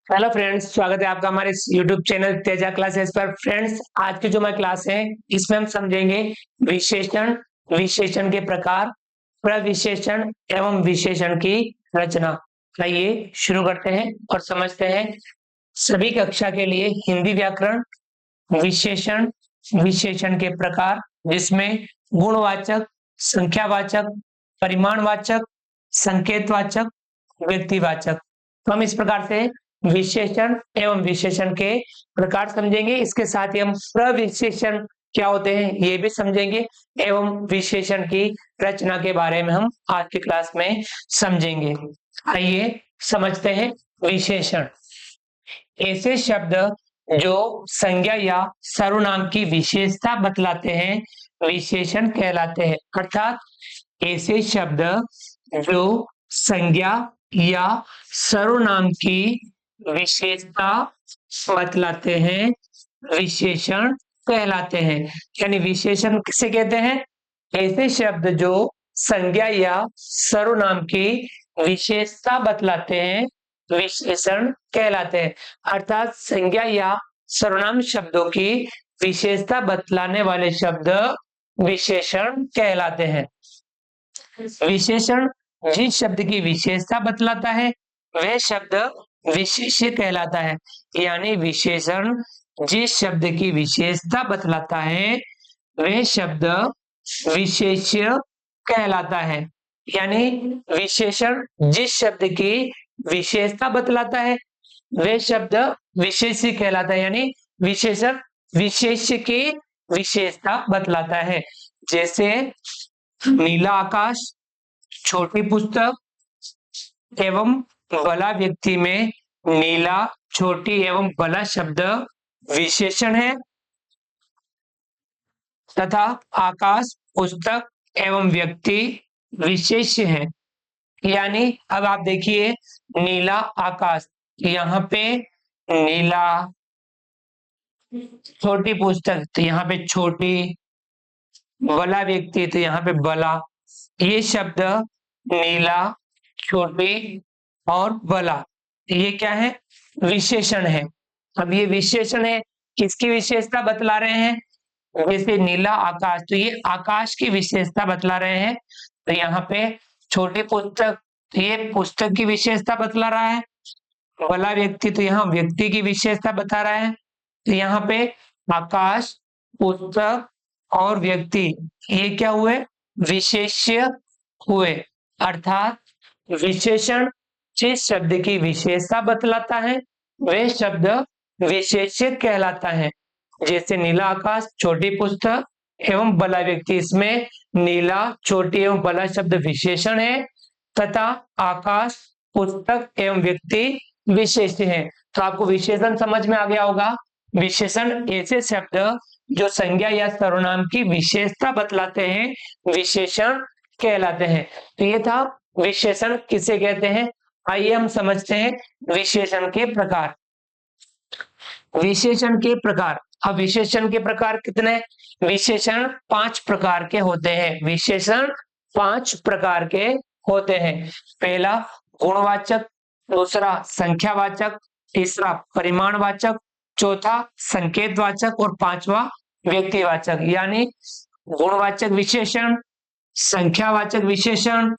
Hello friends, स्वागत है आपका हमारे इस यूट्यूब चैनल तेजा क्लासेस पर। फ्रेंड्स, आज की जो हमारी क्लास है इसमें हम समझेंगे विशेषण, विशेषण के प्रकार, प्रविशेषण एवं विशेषण की रचना। आइए शुरू करते हैं और समझते हैं। सभी कक्षा के लिए हिंदी व्याकरण, विशेषण, विशेषण के प्रकार, जिसमें गुणवाचक, संख्यावाचक, परिमाणवाचक, संकेतवाचक, व्यक्तिवाचक। तो हम इस प्रकार से विशेषण एवं विशेषण के प्रकार समझेंगे। इसके साथ ही हम प्रविशेषण क्या होते हैं ये भी समझेंगे एवं विशेषण की रचना के बारे में हम आज की क्लास में समझेंगे। आइए समझते हैं विशेषण। ऐसे शब्द जो संज्ञा या सर्वनाम की विशेषता बतलाते हैं विशेषण कहलाते हैं। अर्थात ऐसे शब्द जो संज्ञा या सर्वनाम की विशेषता बतलाते हैं विशेषण कहलाते हैं। यानी विशेषण किसे कहते हैं? ऐसे शब्द जो संज्ञा या सर्वनाम की विशेषता बतलाते हैं विशेषण कहलाते हैं। अर्थात संज्ञा या सर्वनाम शब्दों की विशेषता बतलाने वाले शब्द विशेषण कहलाते हैं। विशेषण जिस शब्द की विशेषता बतलाता है वह शब्द विशेष्य कहलाता है। यानी विशेषण जिस शब्द की विशेषता बतलाता है वह शब्द विशेष्य कहलाता है। यानी विशेषण जिस शब्द की विशेषता बतलाता है वह शब्द विशेष्य कहलाता है। यानी विशेषण विशेष्य की विशेषता बतलाता है। जैसे नीला आकाश, छोटी पुस्तक एवं बला व्यक्ति में नीला, छोटी एवं बला शब्द विशेषण है तथा आकाश, पुस्तक एवं व्यक्ति विशेष्य है। यानी अब आप देखिए नीला आकाश, यहाँ पे नीला, छोटी पुस्तक तो यहाँ पे छोटी, बला व्यक्ति तो यहाँ पे बला। ये शब्द नीला, छोटी और बला ये क्या है? विशेषण है। अब ये विशेषण है, किसकी विशेषता बतला रहे हैं? जैसे नीला आकाश तो ये आकाश की विशेषता बतला रहे हैं। तो यहाँ पे छोटी पुस्तक तो ये पुस्तक की विशेषता बतला रहा है। बला व्यक्ति तो यहाँ व्यक्ति की विशेषता बता रहा है। तो यहाँ पे आकाश, पुस्तक और व्यक्ति ये क्या हुए? विशेष्य हुए। अर्थात विशेषण जिस शब्द की विशेषता बतलाता है वह शब्द विशेष्य कहलाता है। जैसे नीला आकाश, छोटी पुस्तक एवं बला व्यक्ति, इसमें नीला, छोटी एवं बला शब्द विशेषण है तथा आकाश, पुस्तक एवं व्यक्ति विशेष्य है। तो आपको विशेषण समझ में आ गया होगा। विशेषण ऐसे शब्द जो संज्ञा या सर्वनाम की विशेषता बतलाते हैं विशेषण कहलाते हैं। तो ये था विशेषण किसे कहते हैं। आइए हम समझते हैं विशेषण के प्रकार। विशेषण के प्रकार। अब विशेषण के प्रकार कितने? विशेषण 5 प्रकार के होते हैं। विशेषण 5 प्रकार के होते हैं। पहला गुणवाचक, दूसरा संख्यावाचक, तीसरा परिमाणवाचक, चौथा संकेतवाचक और पांचवा व्यक्तिवाचक। यानी गुणवाचक विशेषण, संख्यावाचक विशेषण,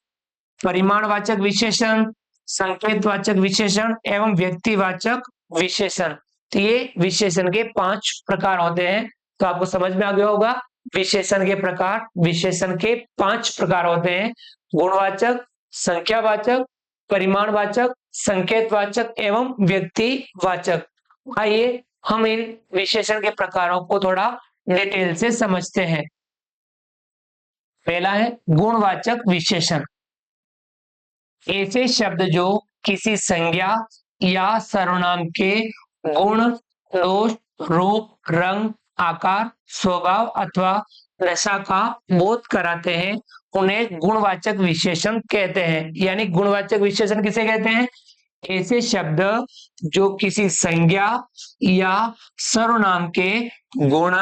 परिमाणवाचक विशेषण, संकेतवाचक विशेषण एवं व्यक्तिवाचक विशेषण। तो ये विशेषण के 5 प्रकार होते हैं। तो आपको समझ में आ गया होगा विशेषण के प्रकार। विशेषण के 5 प्रकार होते हैं: गुणवाचक, संख्यावाचक, परिमाणवाचक, संकेतवाचक एवं व्यक्तिवाचक। आइए हम इन विशेषण के प्रकारों को थोड़ा डिटेल से समझते हैं। पहला है गुणवाचक विशेषण। ऐसे शब्द जो किसी संज्ञा या सर्वनाम के गुण, दोष, रूप, रंग, आकार, स्वभाव अथवा दशा का बोध कराते हैं उन्हें गुणवाचक विशेषण कहते हैं। यानी गुणवाचक विशेषण किसे कहते हैं? ऐसे शब्द जो किसी संज्ञा या सर्वनाम के गुण,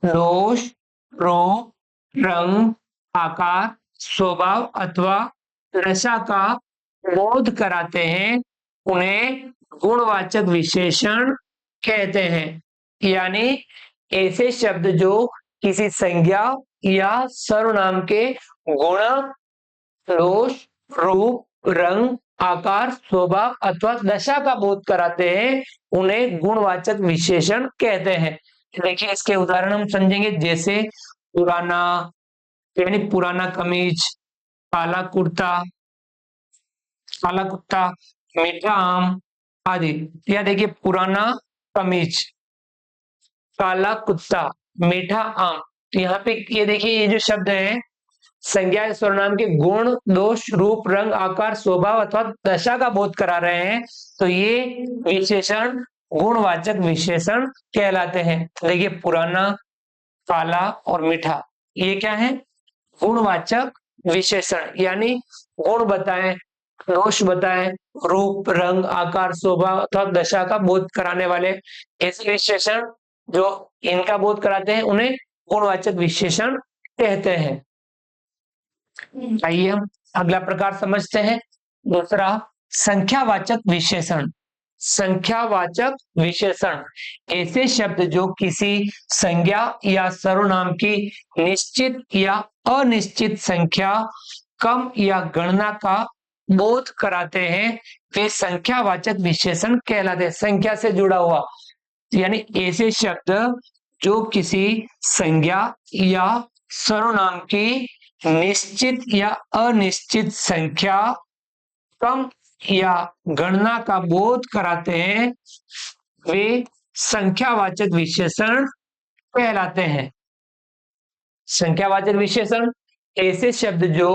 दोष, रूप, रंग, आकार, स्वभाव अथवा दशा का बोध कराते हैं उन्हें गुणवाचक विशेषण कहते हैं। यानी ऐसे शब्द जो किसी संज्ञा या सर्वनाम के गुण, दोष, रूप, रंग, आकार, स्वभाव अथवा दशा का बोध कराते हैं, उन्हें गुणवाचक विशेषण कहते हैं। देखिए इसके उदाहरण हम समझेंगे, जैसे पुराना यानी पुराना कमीज, काला कुर्ता, काला कुत्ता, मीठा आम आदि। यह देखिए पुराना कमीज, काला कुत्ता, मीठा आम। तो यहाँ पे ये देखिए ये जो शब्द है संज्ञा या सर्वनाम के गुण, दोष, रूप, रंग, आकार, स्वभाव अथवा दशा का बोध करा रहे हैं, तो ये विशेषण गुणवाचक विशेषण कहलाते हैं। देखिए पुराना, काला और मीठा, ये क्या है? गुणवाचक विशेषण। यानी गुण बताएं, दोष बताएं, रूप, रंग, आकार, स्वभाव अथवा दशा का बोध कराने वाले ऐसे विशेषण जो इनका बोध कराते हैं उन्हें गुणवाचक विशेषण कहते हैं। आइए हम अगला प्रकार समझते हैं। दूसरा, संख्यावाचक विशेषण। संख्यावाचक विशेषण ऐसे शब्द जो किसी संज्ञा या सर्वनाम की निश्चित या अनिश्चित संख्या, कम या गणना का बोध कराते हैं, वे संख्यावाचक विशेषण कहलाते हैं। संख्या से जुड़ा हुआ, यानी ऐसे शब्द जो किसी संज्ञा या सर्वनाम की निश्चित या अनिश्चित संख्या, कम या गणना का बोध कराते हैं, वे संख्यावाचक विशेषण कहलाते हैं। संख्यावाचक विशेषण ऐसे शब्द जो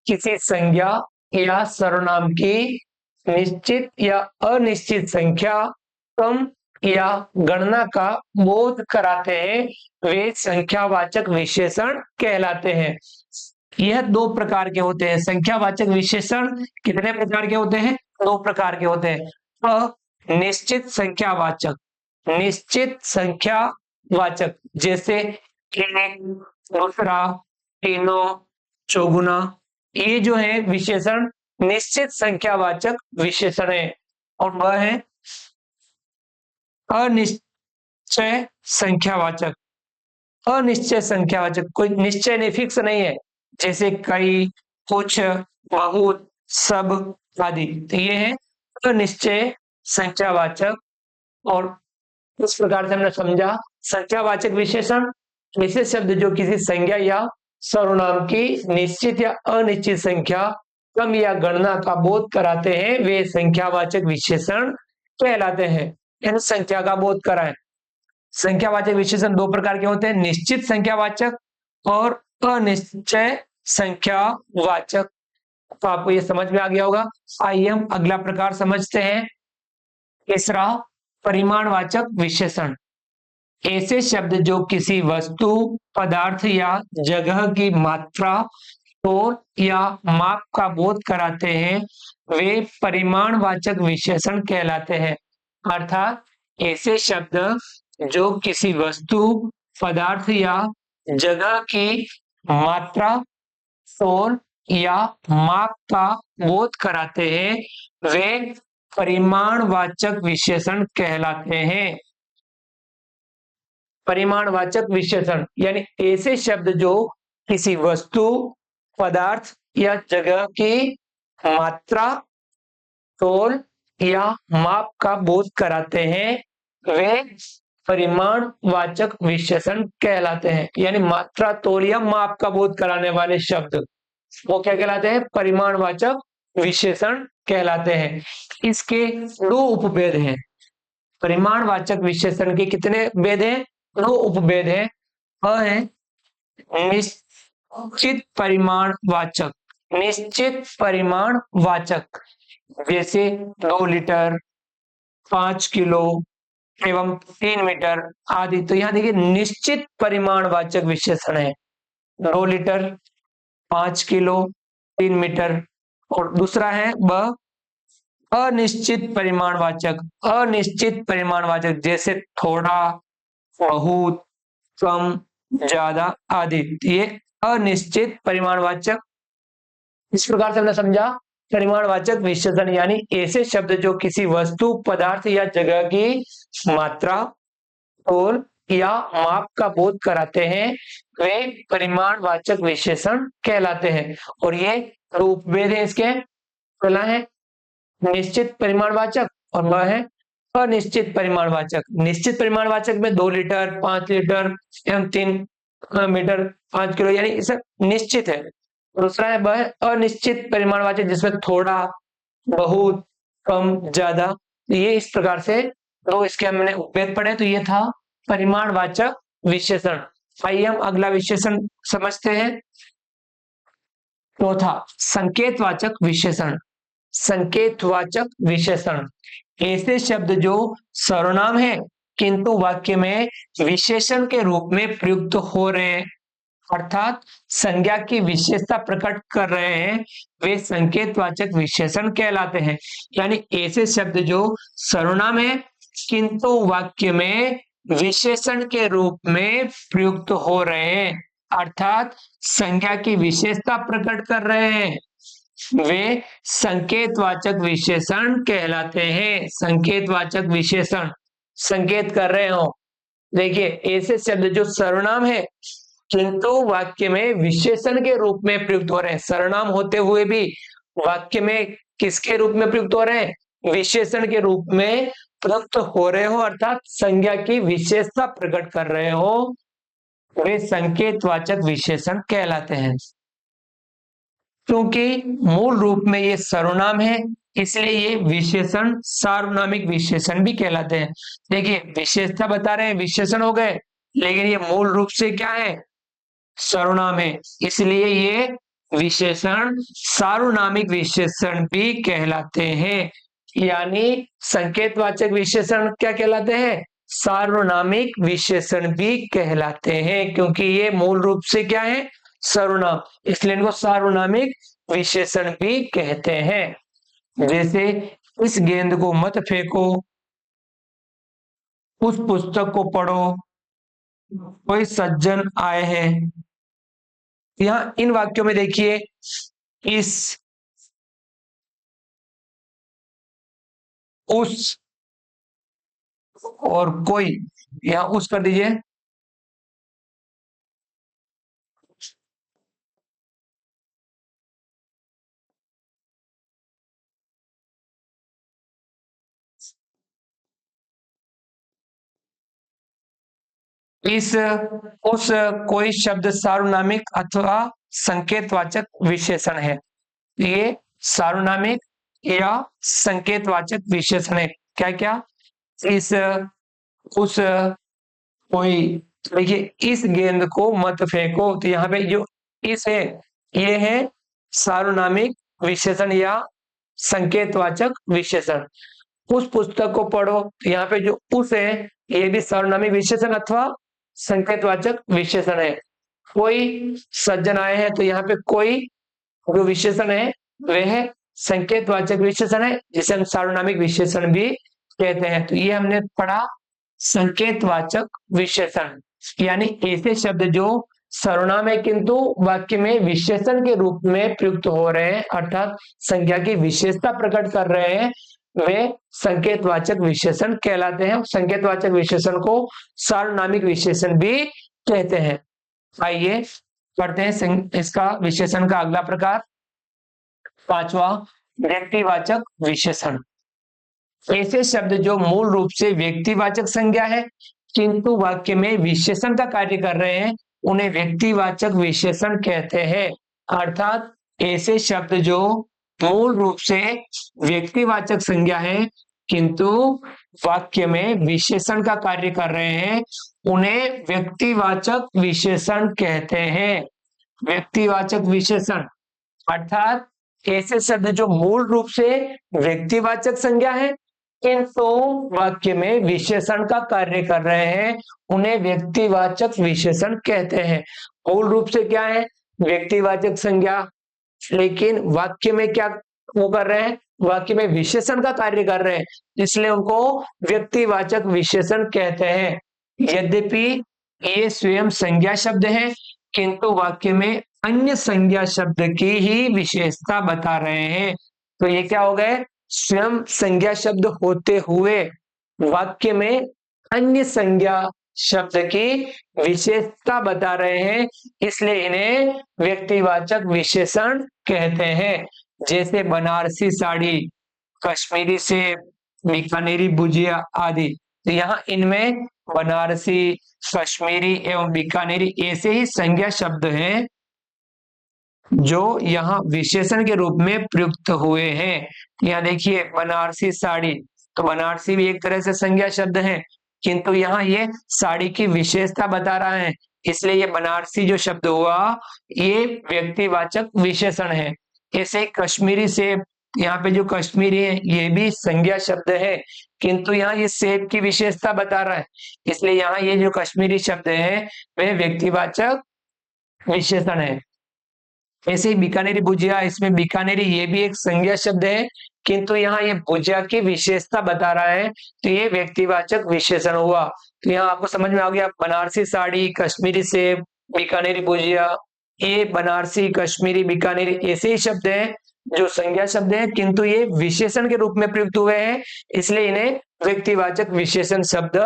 किसी संज्ञा या सर्वनाम की निश्चित या अनिश्चित संख्या, कम या गणना का बोध कराते हैं, वे संख्यावाचक विशेषण कहलाते हैं। यह दो प्रकार के होते हैं। संख्यावाचक विशेषण कितने प्रकार के होते हैं? दो प्रकार के होते हैं। निश्चित संख्यावाचक, निश्चित संख्यावाचक जैसे एक, दूसरा, तीनों, चौगुना, ये जो है विशेषण निश्चित संख्यावाचक विशेषण है। और वह है अनिश्चय संख्यावाचक। अनिश्चय संख्यावाचक कोई निश्चय नहीं, फिक्स नहीं है, जैसे कई, कुछ, बहुत, सब आदि। तो ये है अनिश्चय संख्यावाचक। और इस प्रकार से हमने समझा संख्यावाचक विशेषण ऐसे शब्द जो किसी संज्ञा या सर्वनाम की निश्चित या अनिश्चित संख्या, कम या गणना का बोध कराते हैं, वे संख्यावाचक विशेषण कहलाते हैं। यानी संख्या का बोध कराएं। संख्यावाचक विशेषण दो प्रकार के होते हैं, निश्चित संख्यावाचक और अनिश्चय संख्यावाचक। तो आपको ये समझ में आ गया होगा। आइए हम अगला प्रकार समझते हैं। तीसरा, परिमाणवाचक विशेषण ऐसे शब्द जो किसी वस्तु, पदार्थ या जगह की मात्रा, तोल या माप का बोध कराते हैं, वे परिमाणवाचक विशेषण कहलाते हैं। अर्थात ऐसे शब्द जो किसी वस्तु, पदार्थ या जगह की मात्रा, तोल या माप का बोध कराते हैं, वे परिमाणवाचक विशेषण कहलाते हैं। परिमाणवाचक विशेषण यानी ऐसे शब्द जो किसी वस्तु, पदार्थ या जगह की मात्रा, तोल या माप का बोध कराते हैं, वे परिमाणवाचक विशेषण कहलाते हैं। यानी मात्रा, तोल या माप का बोध कराने वाले शब्द वो क्या कहलाते हैं? परिमाणवाचक विशेषण कहलाते हैं। इसके दो उपभेद हैं। परिमाणवाचक विशेषण के कितने भेद हैं? दो उपभेद हैं। वह है निश्चित परिमाणवाचक, निश्चित परिमाणवाचक जैसे 2 लीटर, 5 किलो एवं 3 मीटर आदि। तो यहाँ देखिए निश्चित परिमाणवाचक विशेषण है, 2 लीटर, 5 किलो, 3 मीटर। और दूसरा है वह अनिश्चित परिमाणवाचक, अनिश्चित परिमाणवाचक जैसे थोड़ा, बहुत, कम, ज्यादा आदि। ये अनिश्चित परिमाणवाचक। इस प्रकार से हमने समझा परिमाणवाचक विशेषण यानी ऐसे शब्द जो किसी वस्तु, पदार्थ या जगह की मात्रा, तोल या माप का बोध कराते हैं, वे परिमाणवाचक विशेषण कहलाते हैं। और ये रूप भेद है इसके। पहला है निश्चित परिमाणवाचक और वह है अनिश्चित परिमाणवाचक। निश्चित परिमाणवाचक में 2 लीटर, 5 लीटर एवं 3 मीटर, 5 किलो यानी इसे निश्चित है। दूसरा है वह अनिश्चित परिमाणवाचक जिसमें थोड़ा, बहुत, कम, ज्यादा। ये इस प्रकार से दो इसके हमने उपभेद पढ़े। तो ये था परिमाणवाचक विशेषण। आइए हम अगला विशेषण समझते हैं। चौथा संकेतवाचक विशेषण। संकेतवाचक विशेषण ऐसे शब्द जो सर्वनाम है किंतु वाक्य में विशेषण के रूप में प्रयुक्त हो रहे हैं, अर्थात संज्ञा की विशेषता प्रकट कर रहे हैं, वे संकेतवाचक विशेषण कहलाते हैं। यानी ऐसे शब्द जो सर्वनाम है किंतु वाक्य में विशेषण के रूप में प्रयुक्त हो रहे हैं, अर्थात संज्ञा की विशेषता प्रकट कर रहे हैं, वे संकेतवाचक विशेषण कहलाते हैं। संकेतवाचक विशेषण संकेत कर रहे हो। देखिए ऐसे शब्द जो सर्वनाम है किंतु वाक्य में विशेषण के रूप में प्रयुक्त हो रहे हैं। सर्वनाम होते हुए भी वाक्य में किसके रूप में प्रयुक्त हो रहे हैं? विशेषण के रूप में प्रयुक्त हो रहे हो, अर्थात संज्ञा की विशेषता प्रकट कर रहे हो, वे संकेतवाचक विशेषण कहलाते हैं। क्योंकि मूल रूप में ये सर्वनाम है इसलिए ये विशेषण सार्वनामिक विशेषण भी कहलाते हैं। देखिए विशेषता बता रहे हैं, विशेषण हो गए, लेकिन ये मूल रूप से क्या है? सर्वनाम है, इसलिए ये विशेषण सार्वनामिक विशेषण भी कहलाते हैं। यानी संकेतवाचक विशेषण क्या कहलाते हैं? सार्वनामिक विशेषण भी कहलाते हैं, क्योंकि ये मूल रूप से क्या है? सर्वनाम, इसलिए इनको सार्वनामिक विशेषण भी कहते हैं। जैसे इस गेंद को मत फेंको, उस पुस्तक को पढ़ो, कोई सज्जन आए हैं। यहां इन वाक्यों में देखिए इस, उस और कोई, यहां उस कर दीजिए। इस, उस, कोई शब्द सार्वनामिक अथवा संकेतवाचक विशेषण है। ये सार्वनामिक या संकेतवाचक विशेषण है। क्या क्या? इस, उस, कोई। देखिए इस गेंद को मत फेंको, तो यहाँ पे जो इस है ये है सार्वनामिक विशेषण या संकेतवाचक विशेषण। उस पुस्तक को पढ़ो, तो यहाँ पे जो उस है ये भी सार्वनामिक विशेषण अथवा संकेतवाचक विशेषण है। कोई सज्जन आए हैं, तो यहाँ पे कोई जो विशेषण है वह संकेतवाचक विशेषण है, जिसे हम सार्वनामिक विशेषण भी कहते हैं। तो ये हमने पढ़ा संकेतवाचक विशेषण, यानी ऐसे शब्द जो सर्वनाम है किंतु वाक्य में विशेषण के रूप में प्रयुक्त हो रहे हैं, अर्थात संज्ञा की विशेषता प्रकट कर रहे हैं, वे संकेतवाचक विशेषण कहलाते हैं। संकेतवाचक विशेषण को सार्वनामिक विशेषण भी कहते हैं। आइए पढ़ते हैं इसका विशेषण का अगला प्रकार। पांचवा व्यक्तिवाचक विशेषण। ऐसे शब्द जो मूल रूप से व्यक्तिवाचक संज्ञा है किंतु वाक्य में विशेषण का कार्य कर रहे हैं, उन्हें व्यक्तिवाचक विशेषण कहते हैं। अर्थात ऐसे शब्द जो मूल रूप से व्यक्तिवाचक संज्ञा है किंतु वाक्य में विशेषण का कार्य कर रहे हैं, उन्हें व्यक्तिवाचक विशेषण कहते हैं। व्यक्तिवाचक विशेषण अर्थात ऐसे शब्द जो मूल रूप से व्यक्तिवाचक संज्ञा है किंतु वाक्य में विशेषण का कार्य कर रहे हैं, उन्हें व्यक्तिवाचक विशेषण कहते हैं। मूल रूप से क्या है? व्यक्तिवाचक संज्ञा, लेकिन वाक्य में क्या वो कर रहे हैं? वाक्य में विशेषण का कार्य कर रहे हैं, इसलिए उनको व्यक्तिवाचक विशेषण कहते हैं। यद्यपि ये स्वयं संज्ञा शब्द है किंतु वाक्य में अन्य संज्ञा शब्द की ही विशेषता बता रहे हैं। तो ये क्या हो गए, स्वयं संज्ञा शब्द होते हुए वाक्य में अन्य संज्ञा शब्द की विशेषता बता रहे हैं, इसलिए इन्हें व्यक्तिवाचक विशेषण कहते हैं। जैसे बनारसी साड़ी, कश्मीरी सेब, बीकानेरी भुजिया आदि। तो यहाँ इनमें बनारसी, कश्मीरी एवं बीकानेरी ऐसे ही संज्ञा शब्द हैं जो यहाँ विशेषण के रूप में प्रयुक्त हुए हैं। यहाँ देखिए बनारसी साड़ी, तो बनारसी भी एक तरह से संज्ञा शब्द है, किंतु यहाँ ये साड़ी की विशेषता बता रहा है, इसलिए ये बनारसी जो शब्द हुआ ये व्यक्तिवाचक विशेषण है। ऐसे ही कश्मीरी सेब, यहाँ पे जो कश्मीरी है ये भी संज्ञा शब्द है, किंतु यहाँ ये सेब की विशेषता बता रहा है, इसलिए यहाँ ये जो कश्मीरी शब्द है वह व्यक्तिवाचक विशेषण है। ऐसे ही बीकानेरी भुजिया, इसमें बीकानेरी ये भी एक संज्ञा शब्द है, किंतु यहाँ ये भुजिया की विशेषता बता रहा है, तो ये व्यक्तिवाचक विशेषण हुआ। तो यहाँ आपको समझ में आ गया, बनारसी साड़ी, कश्मीरी सेब, बीकानेरी भुजिया, ये बनारसी, कश्मीरी, बीकानेरी ऐसे ही शब्द हैं जो संज्ञा शब्द हैं, किंतु ये विशेषण के रूप में प्रयुक्त हुए हैं, इसलिए इन्हें व्यक्तिवाचक विशेषण शब्द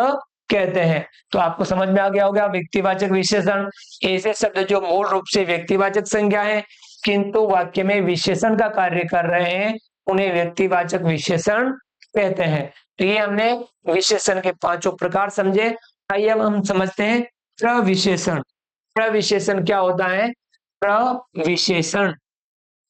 कहते हैं। तो आपको समझ में आ गया होगा, व्यक्तिवाचक विशेषण ऐसे शब्द जो मूल रूप से व्यक्तिवाचक संज्ञा है किंतु वाक्य में विशेषण का कार्य कर रहे हैं, उन्हें व्यक्तिवाचक विशेषण कहते हैं। तो ये हमने विशेषण के पांचों प्रकार समझे। आइए अब हम समझते हैं प्रविशेषण। प्रविशेषण क्या होता है? प्रविशेषण,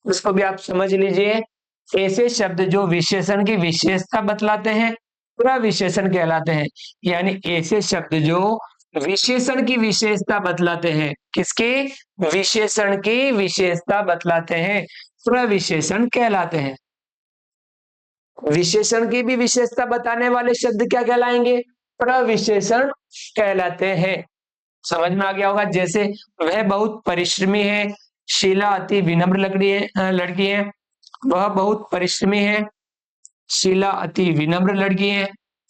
उसको भी आप समझ लीजिए। ऐसे शब्द जो विशेषण की विशेषता बतलाते हैं प्रविशेषण कहलाते हैं। यानी ऐसे शब्द जो विशेषण की विशेषता बतलाते हैं, किसके? विशेषण की विशेषता बतलाते हैं, प्रविशेषण कहलाते हैं। विशेषण की भी विशेषता बताने वाले शब्द क्या कहलाएंगे? प्रविशेषण कहलाते हैं। समझ में आ गया होगा। जैसे वह बहुत परिश्रमी है, शीला अति विनम्र लड़की है। वह बहुत परिश्रमी है, शीला अति विनम्र लड़की है।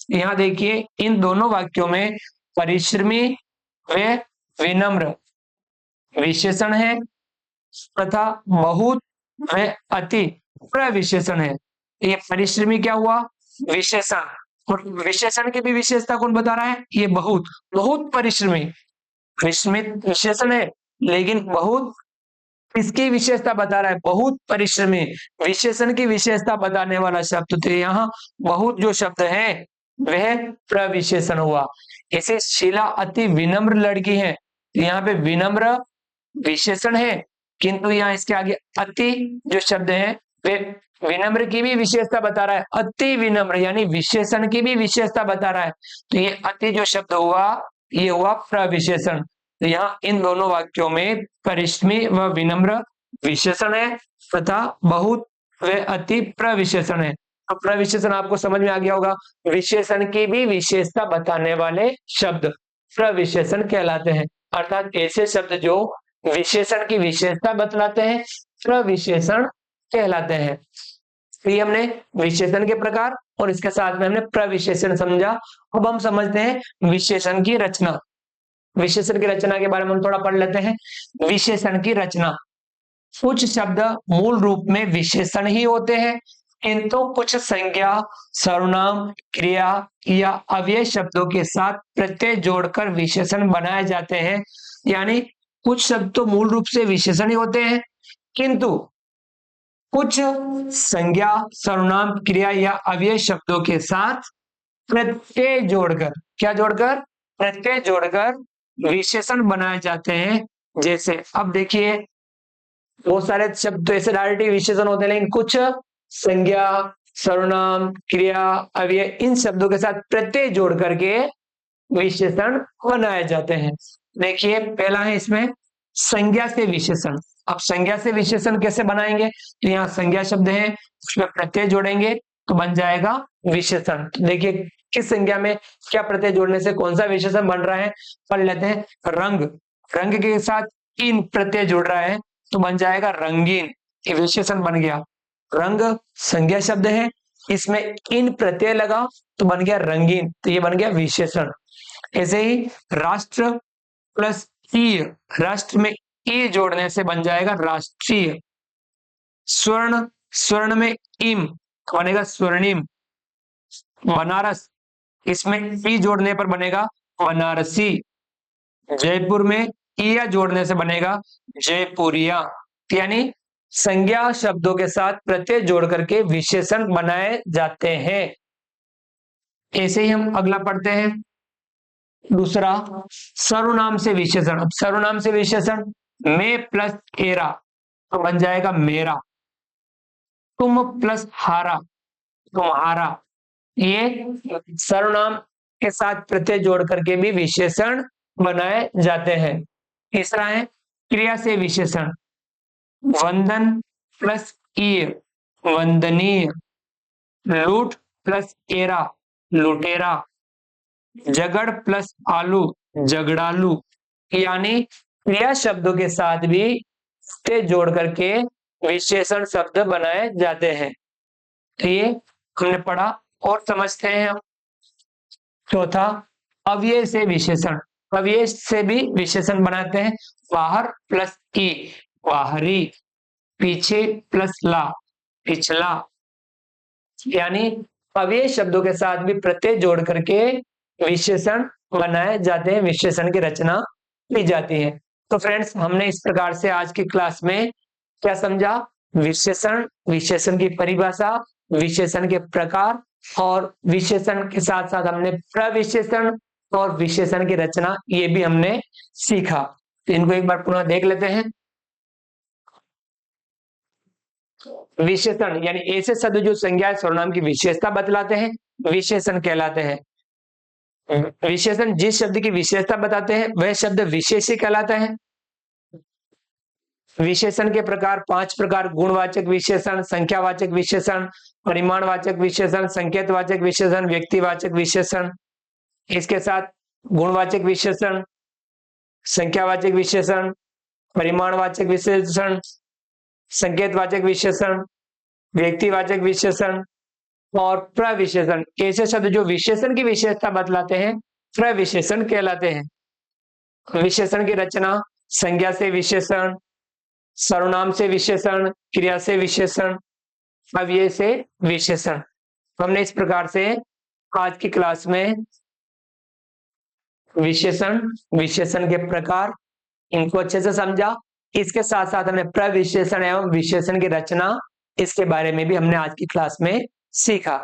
यहाँ देखिए इन दोनों वाक्यों में परिश्रमी व विनम्र विशेषण है तथा बहुत व अति प्रविशेषण है। ये परिश्रमी क्या हुआ? विशेषण। और विशेषण की भी विशेषता कौन बता रहा है? ये बहुत, बहुत परिश्रमी विशेषण है, लेकिन बहुत इसकी विशेषता बता रहा है, बहुत परिश्रमी। विशेषण की विशेषता बताने वाला शब्द, तो यहाँ बहुत जो शब्द है वह प्रविशेषण हुआ। ऐसे शीला अति विनम्र लड़की है, तो यहाँ पे विनम्र विशेषण है, किंतु यहाँ इसके आगे अति जो शब्द है वे विनम्र की भी विशेषता बता रहा है। अति विनम्र यानी विशेषण की भी विशेषता बता रहा है, तो ये अति जो शब्द हुआ ये हुआ प्रविशेषण। तो यहाँ इन दोनों वाक्यों में परिश्रमी व विनम्र विशेषण है तथा बहुत व अति प्रविशेषण है। तो प्रविशेषण आपको समझ में आ गया होगा। विशेषण की भी विशेषता बताने वाले शब्द प्रविशेषण कहलाते हैं, अर्थात ऐसे शब्द जो विशेषण की विशेषता बतलाते हैं प्रविशेषण कहलाते हैं। तो ये हमने विशेषण के प्रकार और इसके साथ में हमने प्रविशेषण समझा। अब हम समझते हैं विशेषण की रचना। विशेषण की रचना के बारे में हम थोड़ा पढ़ लेते हैं। विशेषण की रचना, कुछ शब्द मूल रूप में विशेषण ही होते हैं, किंतु कुछ संज्ञा, सर्वनाम, क्रिया या अव्यय शब्दों के साथ प्रत्यय जोड़कर विशेषण बनाए जाते हैं। यानी कुछ शब्द तो मूल रूप से विशेषण ही होते हैं, किंतु कुछ संज्ञा, सर्वनाम, क्रिया या अव्यय शब्दों के साथ प्रत्यय जोड़कर, क्या जोड़कर? प्रत्यय जोड़कर विशेषण बनाए जाते हैं। जैसे अब देखिए बहुत सारे शब्द तो ऐसे डायरेक्ट विशेषण होते हैं, लेकिन कुछ संज्ञा, सर्वनाम, क्रिया, अव्यय इन शब्दों के साथ प्रत्यय जोड़ करके विशेषण बनाए जाते हैं। देखिए पहला है इसमें संज्ञा से विशेषण। अब संज्ञा से विशेषण कैसे बनाएंगे? तो यहाँ संज्ञा शब्द है, उसमें प्रत्यय जोड़ेंगे तो बन जाएगा विशेषण। तो देखिए किस संज्ञा में क्या प्रत्यय जोड़ने से कौन सा विशेषण बन रहा है, पढ़ लेते हैं। रंग, रंग के साथ इन प्रत्यय जुड़ रहा है तो बन जाएगा रंगीन, ये विशेषण बन गया। रंग संज्ञा शब्द है, इसमें इन प्रत्यय लगा तो बन गया रंगीन, तो ये बन गया विशेषण। ऐसे ही राष्ट्र प्लस ईय, राष्ट्र में ई जोड़ने से बन जाएगा राष्ट्रीय। स्वर्ण स्वर्ण में इम बनेगा स्वर्णिम। बनारस, इसमें ई जोड़ने पर बनेगा बनारसी। जयपुर में इया जोड़ने से बनेगा जयपुरिया। यानी संज्ञा शब्दों के साथ प्रत्यय जोड़ करके विशेषण बनाए जाते हैं। ऐसे ही हम अगला पढ़ते हैं। दूसरा, सर्वनाम से विशेषण। अब सर्वनाम से विशेषण, मैं प्लस एरा तो बन जाएगा मेरा। तुम प्लस हारा तुम्हारा। ये सर्वनाम के साथ प्रत्यय जोड़ करके भी विशेषण बनाए जाते हैं। तीसरा है क्रिया से विशेषण। वंदन प्लस ईय वंदनीय। लूट प्लस एरा लुटेरा। जगड़ प्लस आलू झगड़ालू। यानी क्रिया शब्दों के साथ भी प्रत्यय जोड़ करके विशेषण शब्द बनाए जाते हैं। तो ये हमने पढ़ा और समझते हैं हम। चौथा, अव्यय से विशेषण। अव्यय से भी विशेषण बनाते हैं। बाहर प्लस ई बाहरी। पीछे प्लस ला पिछला। यानी अव्यय शब्दों के साथ भी प्रत्यय जोड़ करके विशेषण बनाए जाते हैं, विशेषण की रचना की जाती है। तो फ्रेंड्स, हमने इस प्रकार से आज की क्लास में क्या समझा? विशेषण, विशेषण की परिभाषा, विशेषण के प्रकार और विशेषण के साथ साथ हमने प्रविशेषण और विशेषण की रचना ये भी हमने सीखा। तो इनको एक बार पुनः देख लेते हैं। विशेषण यानी ऐसे शब्द जो संज्ञा सर्वनाम की विशेषता बतलाते हैं, विशेषण कहलाते हैं। विशेषण जिस शब्द की विशेषता बताते हैं वह शब्द विशेषी कहलाता है। विशेषण के प्रकार 5 प्रकार: गुणवाचक विशेषण, संख्यावाचक विशेषण, परिमाणवाचक विशेषण, संकेतवाचक विशेषण, व्यक्तिवाचक विशेषण। इसके साथ गुणवाचक विशेषण, संख्यावाचक विशेषण, परिमाणवाचक विशेषण, संकेतवाचक विशेषण, व्यक्तिवाचक विशेषण और प्रविशेषण, ऐसे शब्द जो विशेषण की विशेषता बतलाते हैं प्रविशेषण कहलाते हैं। विशेषण की रचना: संज्ञा से विशेषण, सर्वनाम से विशेषण, क्रिया से विशेषण, अव्यय से विशेषण। हमने इस प्रकार से आज की क्लास में विशेषण, विशेषण के प्रकार इनको अच्छे से समझा। इसके साथ साथ हमने प्रविशेषण एवं विशेषण की रचना इसके बारे में भी हमने आज की क्लास में सीखा।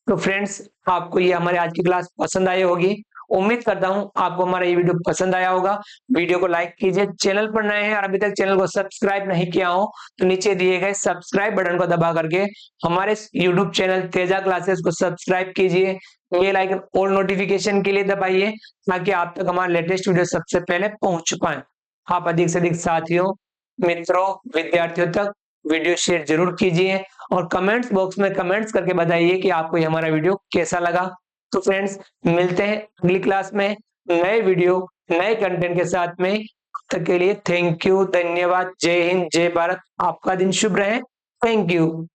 तो फ्रेंड्स, आपको ये हमारी आज की क्लास पसंद आई होगी। उम्मीद करता हूं आपको हमारा ये वीडियो पसंद आया होगा। वीडियो को लाइक कीजिए। चैनल पर नए हैं और अभी तक चैनल को सब्सक्राइब नहीं किया हो तो नीचे दिए गए सब्सक्राइब बटन को दबा करके हमारे यूट्यूब चैनल तेजा क्लासेस को सब्सक्राइब कीजिए। बेल आइकन ऑल नोटिफिकेशन के लिए दबाइए ताकि आप तक हमारा लेटेस्ट वीडियो सबसे पहले पहुंच पाए। आप अधिक से अधिक साथियों, मित्रों, विद्यार्थियों तक वीडियो शेयर जरूर कीजिए और कमेंट्स बॉक्स में कमेंट्स करके बताइए कि आपको हमारा वीडियो कैसा लगा। तो फ्रेंड्स, मिलते हैं अगली क्लास में नए वीडियो, नए कंटेंट के साथ में। तब तक के लिए थैंक यू, धन्यवाद, जय हिंद, जय भारत। आपका दिन शुभ रहे। Thank you.